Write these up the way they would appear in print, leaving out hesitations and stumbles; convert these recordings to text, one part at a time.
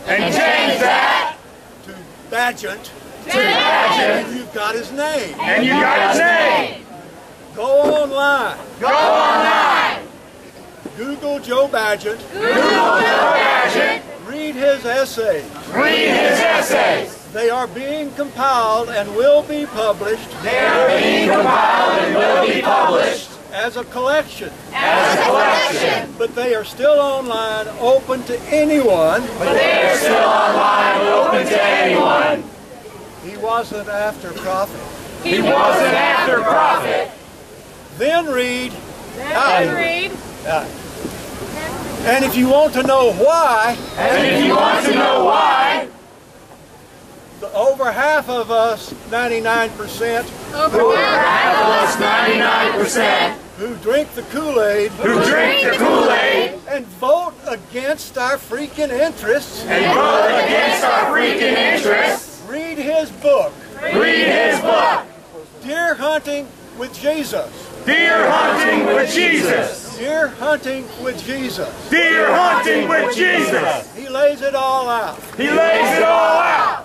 And change that to Badgent. To Badgent. And you've got his name. And you got his name. Go online. Go online. Google Joe Badgent. Google Joe Badgent. Read his essays. Read his essays. They are being compiled and will be published. They are being compiled and will be published. As a collection. As a collection. But they are still online, open to anyone. But they are still online, open to anyone. He wasn't after profit. He wasn't after profit. Then read. Then read. And if you want to know why. And if you want to know why. Over half of us, 99%. Over half of us, 99%. Who drink the Kool-Aid. Who drink the Kool-Aid. And vote against our freaking interests. And vote against our freaking interests. Read his book. Read his book. Deer Hunting with Jesus. Deer Hunting with Jesus. Deer Hunting with Jesus. Deer Hunting with Jesus. He lays it all out. He lays it all out.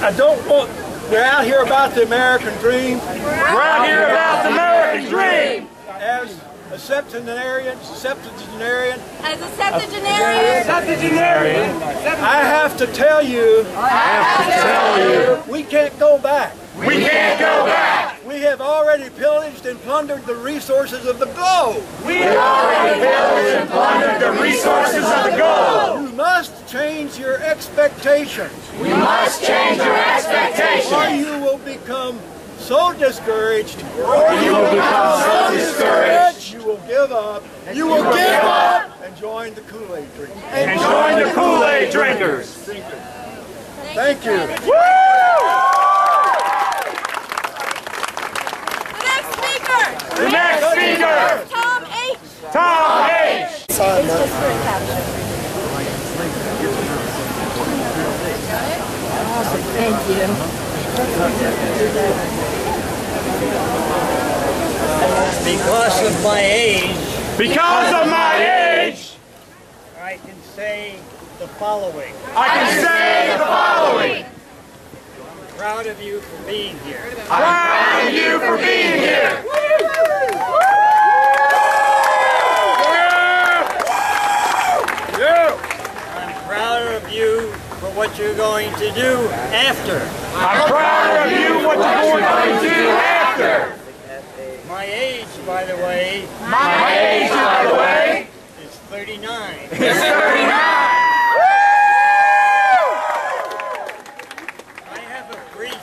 I don't want, we're out here about the American dream. We're out here about the American dream. As a septuagenarian, As a septuagenarian. I have to tell you, we can't go back. We can't go back. We have already pillaged and plundered the resources of the globe. We have already pillaged and plundered the resources of the globe. You must change your expectations. We must change your expectations. Or you will become so discouraged. Or you will become so discouraged. You will give up. You will give up and join the Kool-Aid drinkers. And join the Kool-Aid drinkers. Thank you. Woo! The next speaker. Tom H. Tom H. It's just for a caption. Awesome, thank you. Because of my age, I can say the following. I'm proud of you for being here. Proud of you for being here. I'm proud of you for what you're going to do after. I'm proud of you what you're going to do after. My age, by the way, is 39. It's 39. I have a brief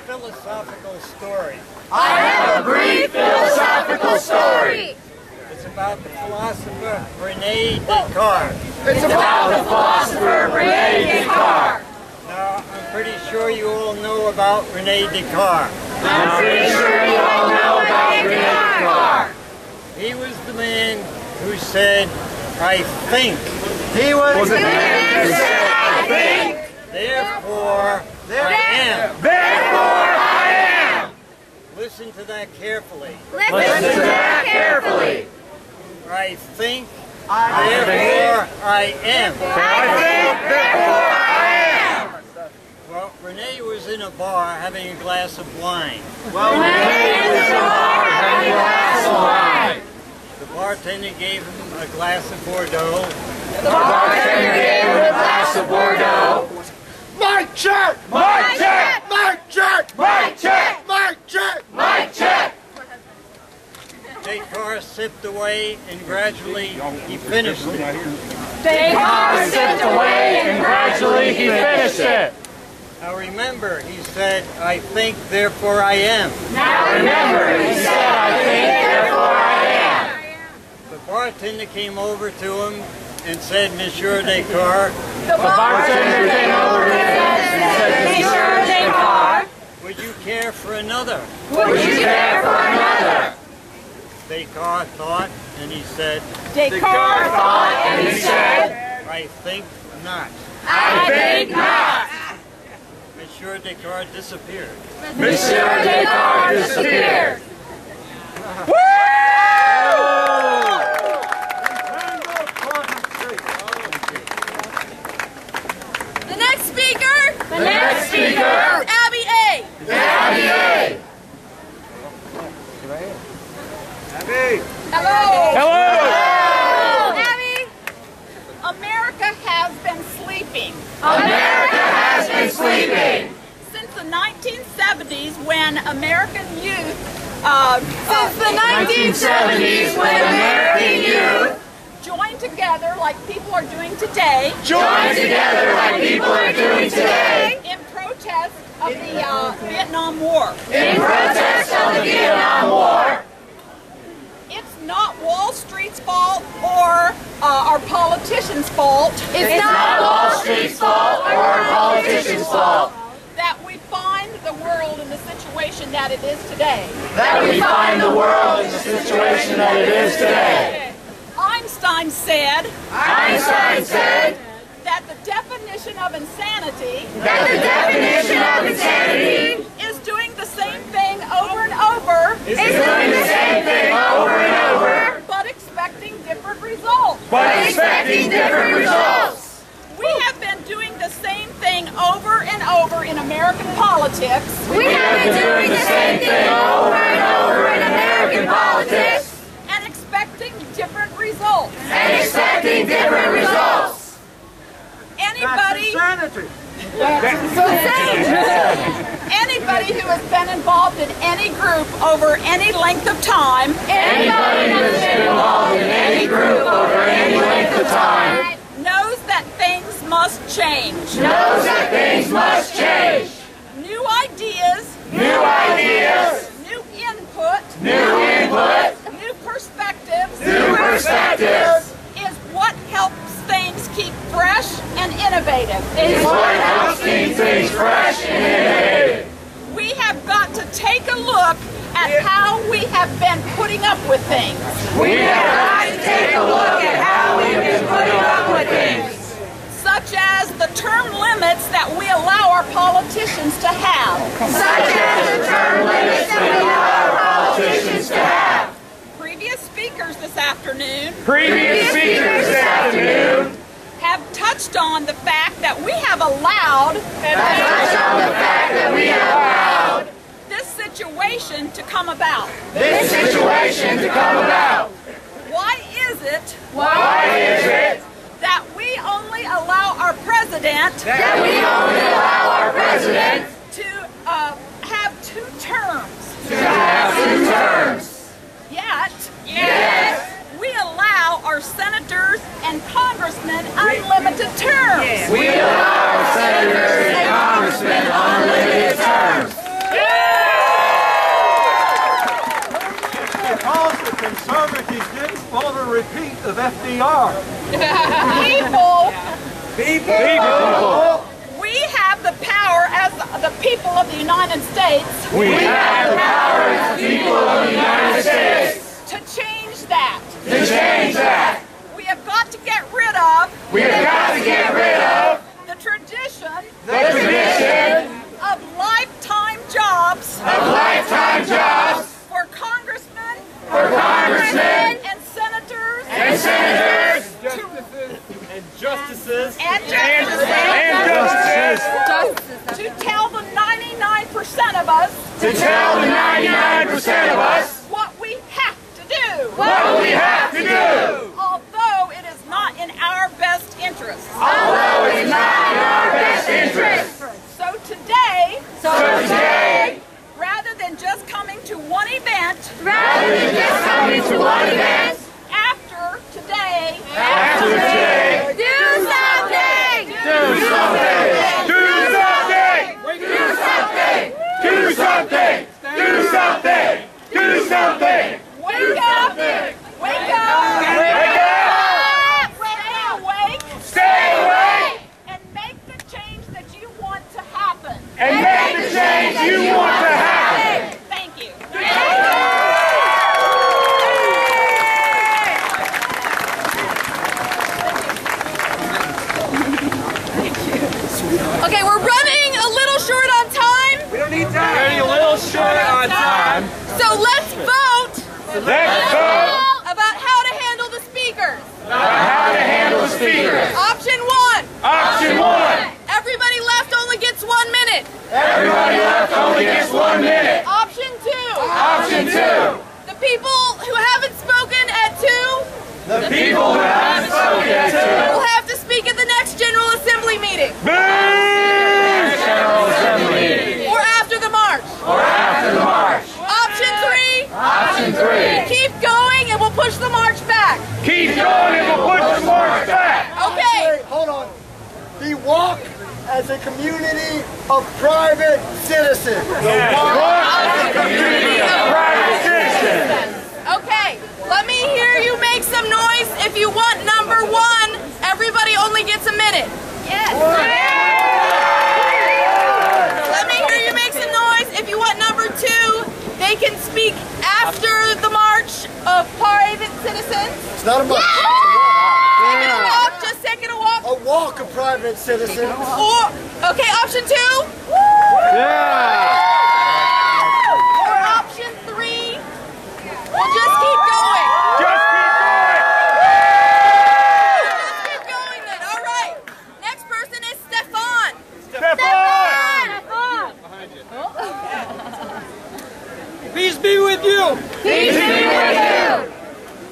philosophical story. It's about the philosopher René Descartes. Now, I'm pretty sure you all know about René Descartes. He was the man who said, I think. He was the man who said, I think. Therefore, I am. Therefore I am. Listen to that carefully. Listen to that carefully. I think, therefore I am. I think, therefore I am. Well, René was in a bar having a glass of wine. The bartender gave him a glass of Bordeaux. Mic check! Mic check! Mic check! Mic check! Mic check! Mic check! Descartes sipped away and gradually he finished it. Descartes sipped away and gradually he finished it. Now remember, he said, I think, therefore I am. Now remember, he said, I think, therefore I am. The bartender came over to him and said, Monsieur Descartes, The bartender came over to him and said, Monsieur Descartes, would you care for another? would you care for another? Descartes thought, and he said, Descartes thought and he said, I think not. I think not. Monsieur Descartes disappeared. Monsieur Descartes disappeared. The next speaker. The next speaker. Abby A. Abby A. Hello. Hello. Abby. America has been sleeping. America has been sleeping. Since the 1970s, when American youth, Since the 1970s, when American youth joined together like people are doing today, joined together like people are doing today in protest of the Vietnam War. in protest of the Vietnam War. It's not Wall Street's fault or our politicians' fault. It's not Wall Street's fault or our politicians' fault That we find the world in the situation that it is today. that we find the world in the situation that it is today. Einstein said Einstein said that the definition of insanity that the definition of insanity is doing the same thing over and over, is doing the same thing over and over, but expecting different results. but expecting different results. We have been doing the same thing over and over in American politics. We have been doing the same thing over and over in American politics And expecting different results. and expecting different results. Anybody, Insanity. anybody who has been involved in any group over any length of time Anybody who's been involved in any group over any length of time knows that things must change. knows that things must change. New ideas, New ideas, new input, new input, new perspectives new perspectives is what helps things keep fresh and innovative. is what helps keep things fresh and innovative. We have got to take a look at how we have been putting up with things, We have got to take a look at how we've been putting up with things, such as the term limits that we allow our politicians to have. such as the term limits that we allow our politicians to have. Previous speakers this afternoon Previous speakers this afternoon have touched on the fact that we have allowed touched on the fact that we have allowed this situation to come about. this situation to come about. Why is it Why is it that we only allow our president that we only allow our president to have 2 terms? to have 2 terms? Yet we allow our senators and congressmen unlimited terms. We allow our senators and congressmen unlimited terms. Because the conservatives didn't want a repeat of FDR. People, we have the power as the people of the United States We have the power as the people of the United States to change that. to change that. We have got to get rid of We have got to get rid of the tradition the tradition of lifetime jobs of lifetime jobs for congressmen and senators and senators And justices. and justices Justices. to tell the 99% of us to tell the 99% of us what we have to do. what we have to do, Although it is not in our best interest. although it's not in our best interest. So today, So today, rather than just coming to one event, rather than just coming to one event, after today, after today, do something! do something! Do something! Do something! Do something! Do something! Do something! Wake up! Wake up! Wake up! Stay awake! Stay awake! And make the change that you want to happen. And make the change you want to happen! Thank you. Okay, we're running a little short on Pretty little short on time. So let's vote Let's vote about how to handle the speakers. on how to handle the speakers. Option 1. Option 1. Everybody left only gets 1 minute. Everybody left only gets 1 minute. Option 2. Option 2. The people who haven't spoken at 2 The people who haven't spoken at 2 will have to speak at the next General Assembly meeting. General Assembly. Or after the march. Or after the march. Option 3. Option 3. Keep going and we'll push the march back. Keep going and we'll push the march back. Okay. Hold on. The walk as a community of private citizens. Community of private citizens. Okay. Let me hear you make some noise if you want number 1. Everybody only gets a minute. Yes. Let me hear you make some noise if you want number 2. They can speak after the march of private citizens. It's not a march. Taking a walk, just taking a walk. A walk of private citizens. Or, okay, option 2. Or option 3. We'll just keep going. Just keep going. Just keep going then. All right. Next person is Stefan. Peace be with you. Peace be with you.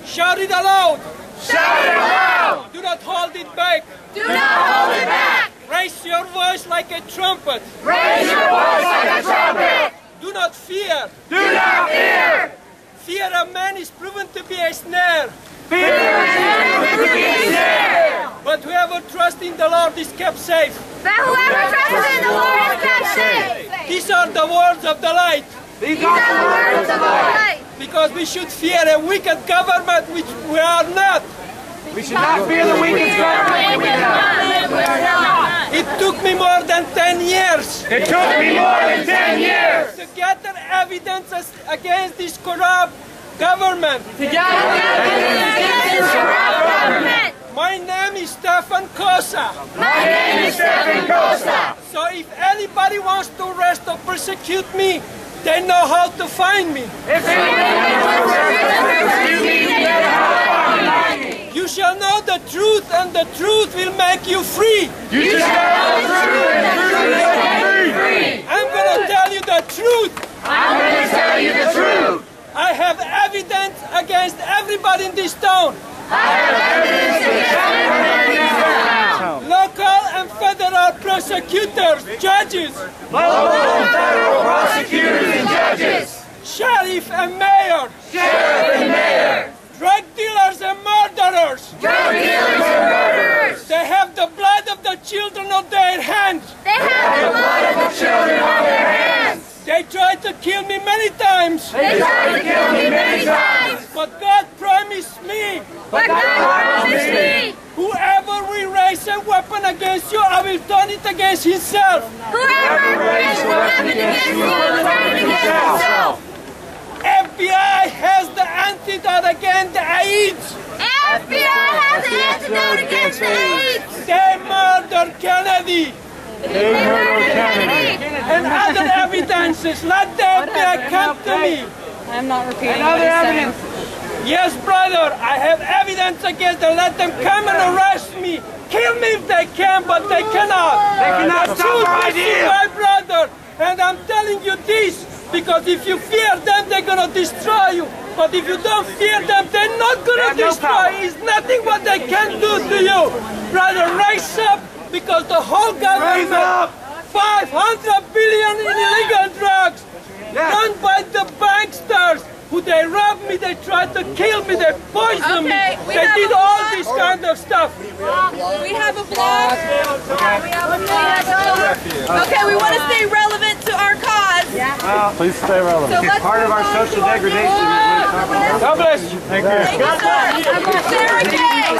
Shout it aloud. Shout it loud. Do not hold it back. Do not hold it back. Raise your voice like a trumpet. Raise your voice like a trumpet. Do not fear. Do not fear. Fear of man is proven to be a snare. Fear is never to be snared. But whoever trusts in the Lord is kept safe. But whoever trusts in the Lord is kept safe. These are the words of the light. These are the words of the light. Because we should fear a wicked government which we are not. We should not fear the wicked government. It took me more than 10 years It took me more than 10 years to gather evidences against this corrupt government. My name is Stefan Kosa. My name is Stefan Costa. So if anybody wants to arrest or persecute me, they know how to find me. You shall know the truth, and the truth will make you free. You shall know the truth, and the truth will make you free. I'm going to tell you the truth. I'm going to tell you the truth. I have evidence against everybody in this town. I have evidence against everyone in this town. Local and federal prosecutors, judges, Local and federal prosecutors and judges. sheriff and mayor, Sheriff and mayor. drug dealers and murderers. Drug dealers and murderers. They have the blood of the children on their hands. They have The blood of the children on their hands. They tried to kill me many times, They tried to kill me many times. but God promised me, But God promised me. whoever will raise a weapon against you, I will turn it against himself. Whoever raised a weapon against you will turn it against himself. FBI has the antidote against the AIDS. FBI has an antidote against AIDS. They murdered Kennedy They murdered Kennedy. and other evidences. Let the FBI come to me. I'm not repeating what he said. Yes, brother, I have evidence against them. Let them come and arrest me. Kill me if they can, but they cannot. They cannot The stop truth our is idea. my brother. And I'm telling you this, because if you fear them, they're going to destroy you. But if you don't fear them, they're not going to destroy you. It's nothing what they can do to you. Brother, rise up, because the whole government, 500 billion in illegal drugs, run by the banksters, who they robbed me, they tried to kill me, they poisoned me, Okay, we they have did a all blog. this kind of stuff. We have a blog. Okay, we want to stay relevant to our cause. Please stay relevant. So let's Part of our social degradation. God bless you. Thank you. Thank you, sir. Sarah Kay.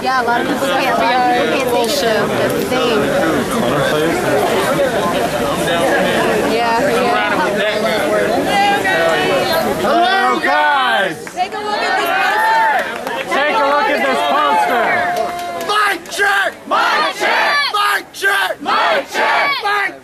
Yeah, a lot of people can't take it. That's the thing. Yeah. Hello, guys. Take a look at this poster. Take a look at this poster. Mic check! Mic check. Mic check! Mic check. Mic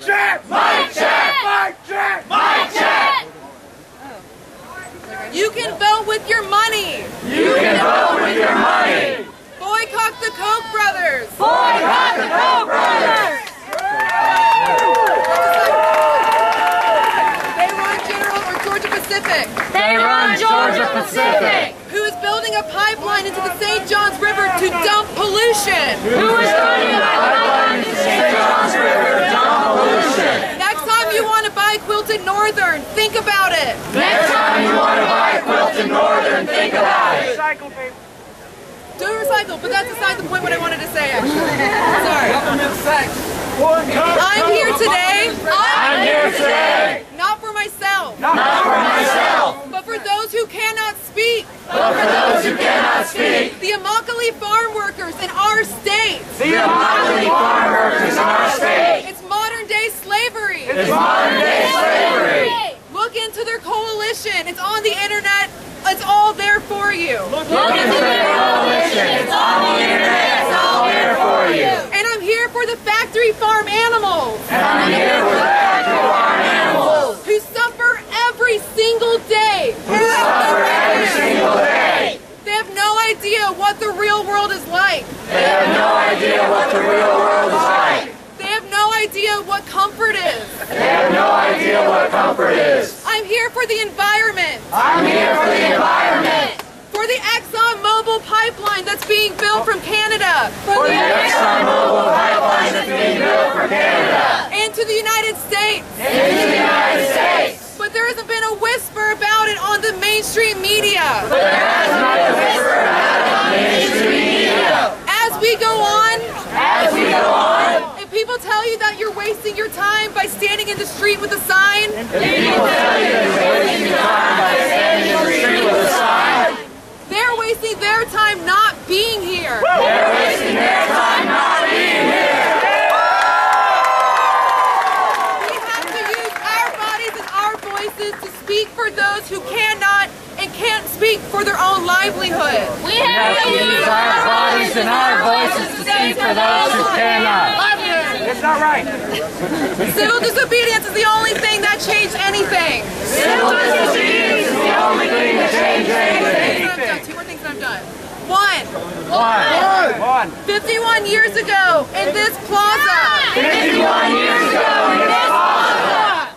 controversial, but that's beside the point what I wanted to say, actually. Sorry. I'm here today. I'm here today. Not for myself. Not for myself. But for those who cannot speak. But for those who cannot speak. The Immokalee farm workers in our state. The Immokalee farm workers in our state. It's modern day slavery. It's modern day slavery. Look into their coalition. It's on the internet. It's all there for you. Look into their coalition. It's on the internet. It's all there for you. And I'm here for the factory farm animals. And I'm here for the factory farm animals. Who suffer every single day. Who suffer every single day. They have no idea what the real world is like. They have no idea what the real world is like. They have no idea what comfort is. They have no idea what comfort is. I'm here for the environment. I'm here for the environment. For the ExxonMobil pipeline that's being built from Canada. For the ExxonMobil pipeline that's being built from Canada. Into the United States. Into the United States. But there hasn't been a whisper about it on the mainstream media. But there hasn't been a whisper about it on the mainstream media. As we go on. As we go on. If people tell you that you're wasting your time by standing in the street with a sign. If people tell you that you're wasting your time by standing in the street with a sign. They're wasting their time not being here. They're wasting their time not being here. We have to use our bodies and our voices to speak for those who cannot and can't speak for their own livelihood. We have to use our bodies and our voices to speak for those who cannot. It's not right. Civil disobedience is the only thing that changed anything. Civil disobedience is the only thing that changed anything. Two more things and I'm done. One. 51 years ago in this plaza. 51 years ago in this plaza.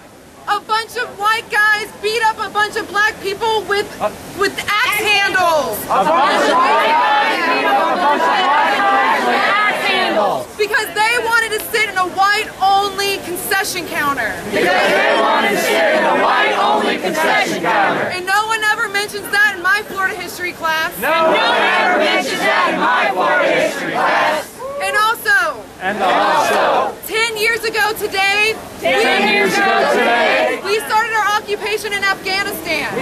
A bunch of white guys beat up a bunch of black people with axe handles. A bunch of white guys beat up a bunch of black guys with axe handles. Because they wanted to sit in a white-only concession counter. Because they wanted to sit in a white-only concession counter. And no one ever mentions that in my Florida history class. No one ever mentions that in my Florida history class. And also, 10 years ago today, we started our occupation in Afghanistan.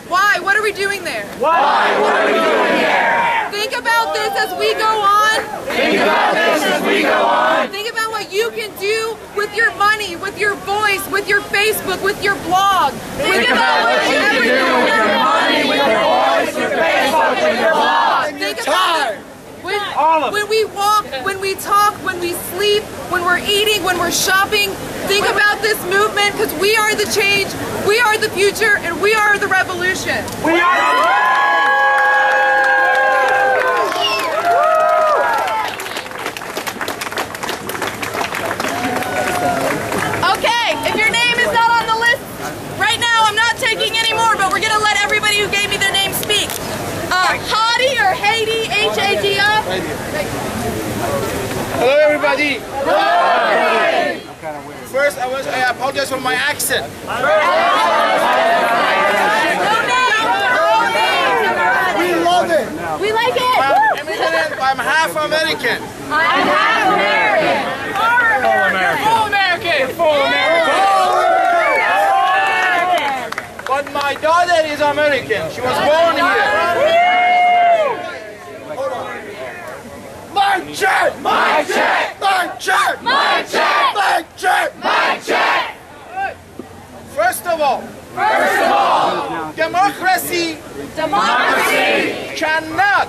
Why? What are we doing there? Why? What are we doing there? Think about this as we go on. Think about this as we go on. Think about what you can do with your money, with your voice, with your Facebook, with your blog. Think about what you can do with your money, with your voice, with your Facebook, with your blog. Think about it. When we walk, when we talk, when we sleep, when we're eating, when we're shopping, think about this movement because we are the change, we are the future, and we are the revolution. We are Okay, if your name is not on the list right now, I'm not taking any more, but we're going to let everybody who gave me their name speak. Hadi or Haiti, H-A-D-I. Hello everybody. Hello. First, I apologize for my accent. We love it. We like it. I'm half American. I'm half American. Full American. Full American. But my daughter is American. She was born here. Mic check! Mic check! Mic check! Mic check! Mic check! Mic check! First of all, democracy cannot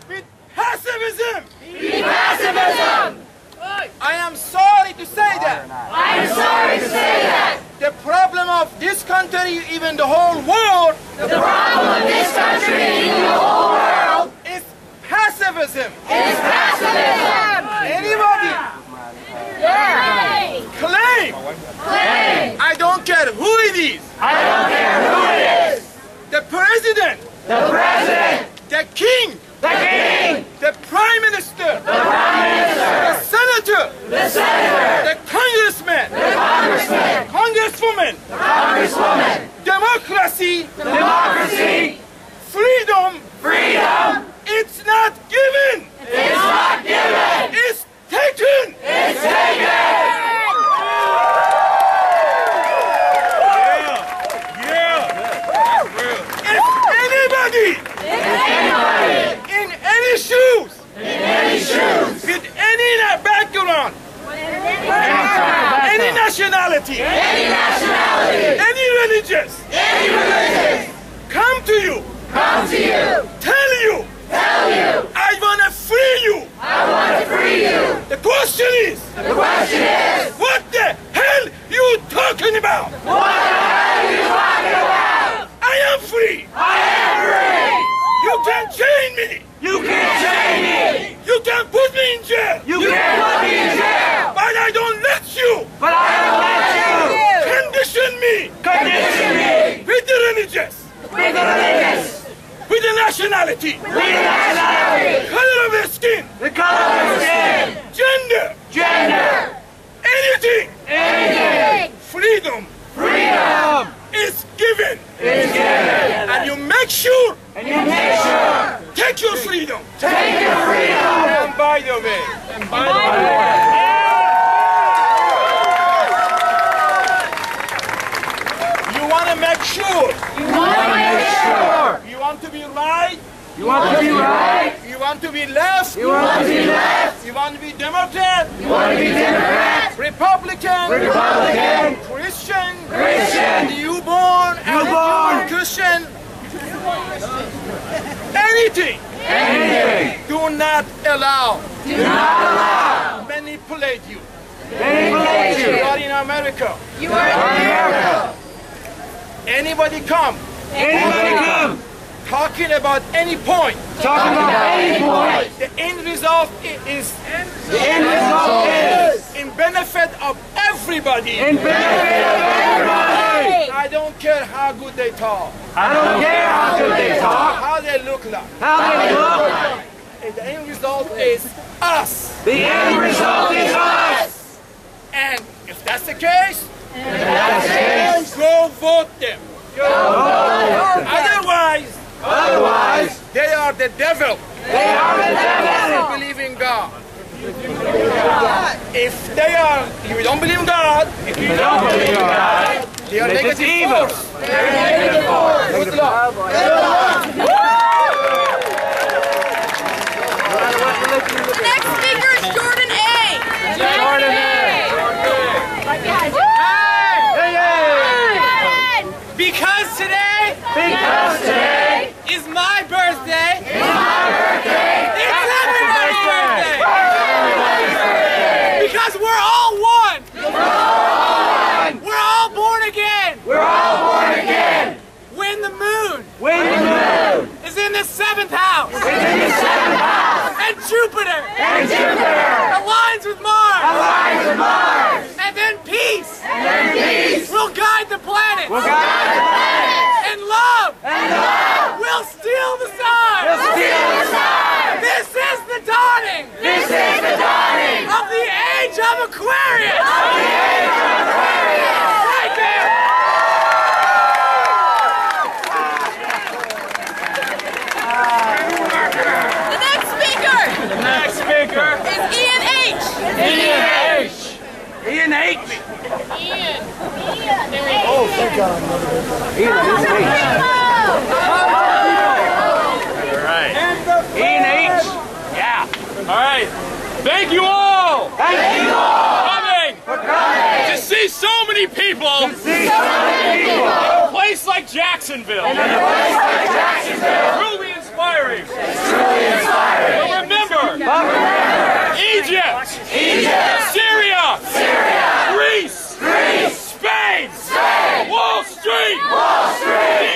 be pacifism. I am sorry to say that. The problem of this country, even the whole world, is pacifism. Anybody claim, I don't care who it is, the president, the king, the prime minister, the senator, the congressman, congresswoman, nationality. Any nationality. Any religious. Any religion. Come to you. Come to you. Tell you. Tell you. I want to free you. I want to free you. The question is. The question is. What the hell you talking about? What the hell are you talking about? I am free. I am free. You can chain me. You can't chain me. You can put me in jail. You can't put me in jail. But I don't let you. But I don't let you. Condition me. Condition me. With the religious. With the religious. With the nationality. With the nationality. Color of your skin. The color of your skin. Gender. Gender. Anything. Anything. Freedom. Freedom. Is given. Is given. And you make sure. And you make sure. Take your freedom. Take your freedom. And by the way. You want to make sure. You want to make sure. You want to be right. You want to be right. You want to be left. You want to be left. You want to be Democrat. You want to be Democrat. Republican. Republican. Christian. Christian. Newborn. Newborn. Christian. Anything. Anything. Do not allow. Do not allow. Manipulate you. Manipulate you. You are in America. You are in America. Anybody come. Anybody come. Talking about any point. Talking about any point. The end result is. The end result is. In benefit of everybody. In benefit of everybody. I don't care how good they talk. I don't care how good they talk. How they look like. How they look like. And the end result is us. The end result is us. And if that's the case, go vote them. Otherwise, they are the devil. They are the devil. They believe in God. If they are, you don't believe in God. If you don't believe in God, they are negative force. They are negative force. Good luck. The next speaker is Jordan A. Jordan A. Because today is my birthday. It's everybody's birthday. Because we're all one. We're all born again. When the moon is in the 7th house. And Jupiter aligns with Mars. And then peace will guide the planet. And love will steal the sun. This is the dawning of the age of Aquarius. Right there. The next speaker is Ian H. Ian H. Oh, thank God. Ian H. Yeah. All right. Thank you all. For coming. To see so many people. In a place like Jacksonville. Truly inspiring. But remember. Egypt. Syria. Greece. Spain. Wall Street.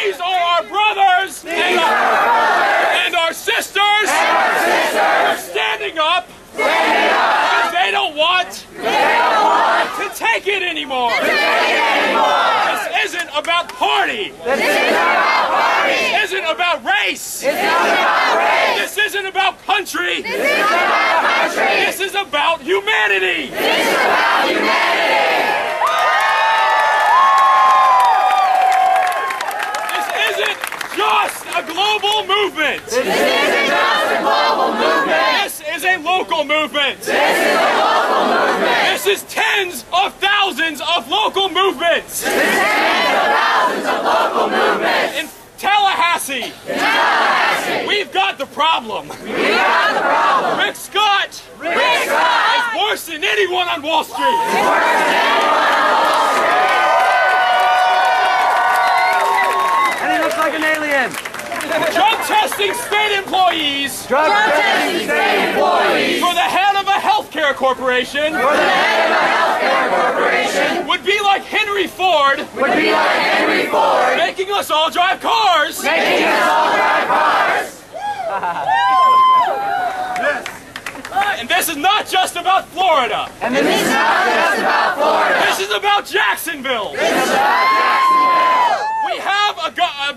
These are our brothers and our sisters. They're standing up. Because they don't want to take it anymore. This isn't about party. This isn't about race. This isn't about country. This is about humanity. This isn't just a global movement. This is a local movement. This is tens of thousands of local movements. In Tallahassee. We've got the problem. Rick Scott is worse than anyone on Wall Street. like an alien. Drug testing state employees. Drug testing state employees. For the head of a healthcare corporation. For the head of a healthcare corporation. Would be like Henry Ford. Would be like Henry Ford. Making us all drive cars. Making us all drive cars. And this is not just about Florida. And this is not just about Florida. This is about Jacksonville. This is about Jacksonville. We have a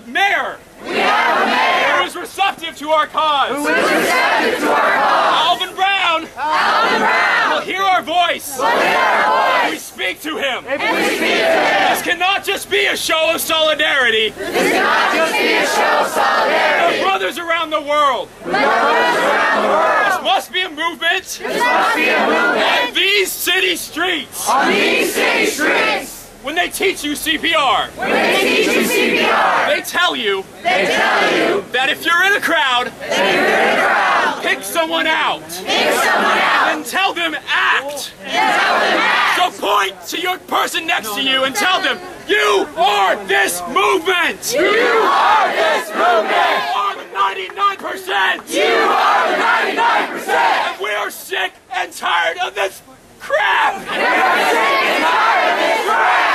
mayor. We have a mayor. Who is receptive to our cause. Who is receptive to our cause. Alvin Brown. Alvin Brown. Will hear our voice. Will hear our voice. If we speak to him. If we speak to him. This cannot just be a show of solidarity. This cannot just be a show of solidarity. Our brothers around the world. With our brothers around the world. This must be a movement. This must be a movement. On these city streets. On these city streets. When they teach you CPR. When they teach you CPR. They tell you. They tell you. That if you're in a crowd. That you're in a crowd. Pick someone out. Pick someone out. And tell them act. And tell them act. So point to your person next to you and tell them, you are this movement. You are this movement. You are the 99%. You are the 99%. And we are sick and tired of this crap. We are sick and tired of this crap.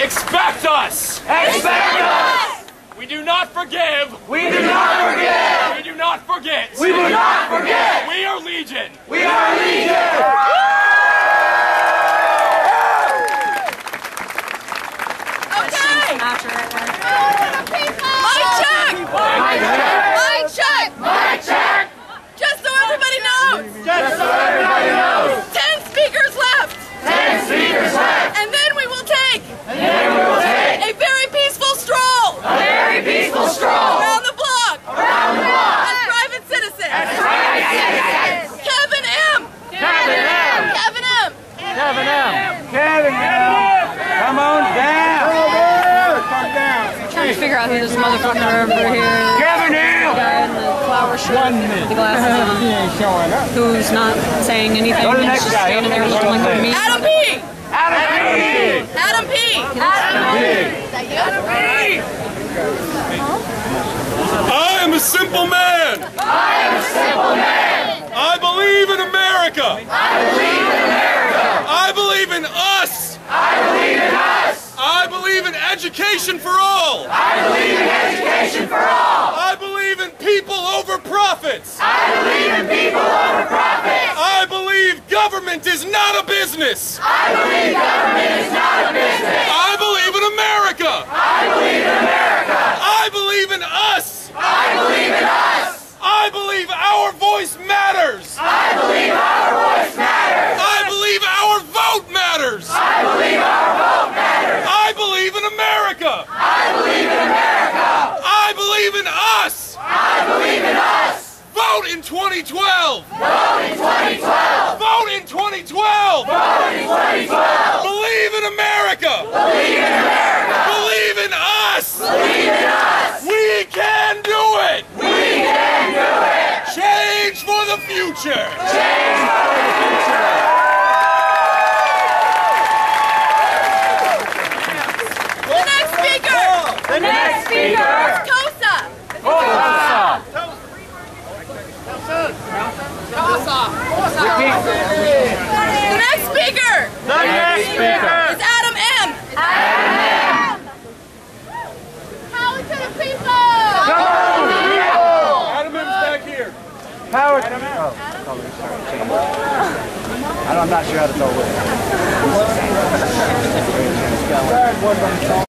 Expect us. Expect us. We do not forgive. We do not forgive. We do not forget. We do not forget. We are Legion. We are Legion. Okay. Mic check. Mic check. Mic check. Just so everybody knows. Just so everybody knows. 10 speakers left. 10 speakers left. And then we will take. And then we will take. A very peaceful stroll. A very peaceful stroll. Around the block. Around the block. As private citizens. As private citizens. Kevin M. Kevin M. Kevin M. Kevin M. Kevin M. Come on down. Trying to figure out who this motherfucker over here is. Kevin M. The guy in the flower shirt with the glasses on. Who's not saying anything. Go to the He's next just guy. standing there looking like me. Adam P. Adam P. Adam P. Adam P. I am a simple man. I am a simple man. I believe in America. I believe in America. I believe in us. I believe in us. I believe in education for all. I believe in education for all. I believe in people over profits. I believe in people over profits. I believe government is not a business. I believe government is not a business. I believe in America. I believe in America. I believe in us. I believe in us. I believe our voice matters. I believe our voice matters. I believe our vote matters. I believe our vote matters. I believe in America. I believe in America. I believe in us. I believe in us. Vote in 2012. Vote in 2012. Vote in 2012. Vote in 2012. Believe in America. Believe in America. Believe in us. Believe in us. We can do it. We can do it. Change for the future. Change for the future. The next speaker. The next speaker. Kosa. Kosa. The next speaker. The next speaker. Is Adam M. Adam M. Power to the people. Come on, people. Adam M's back here. Power. I'm not sure how to tell what.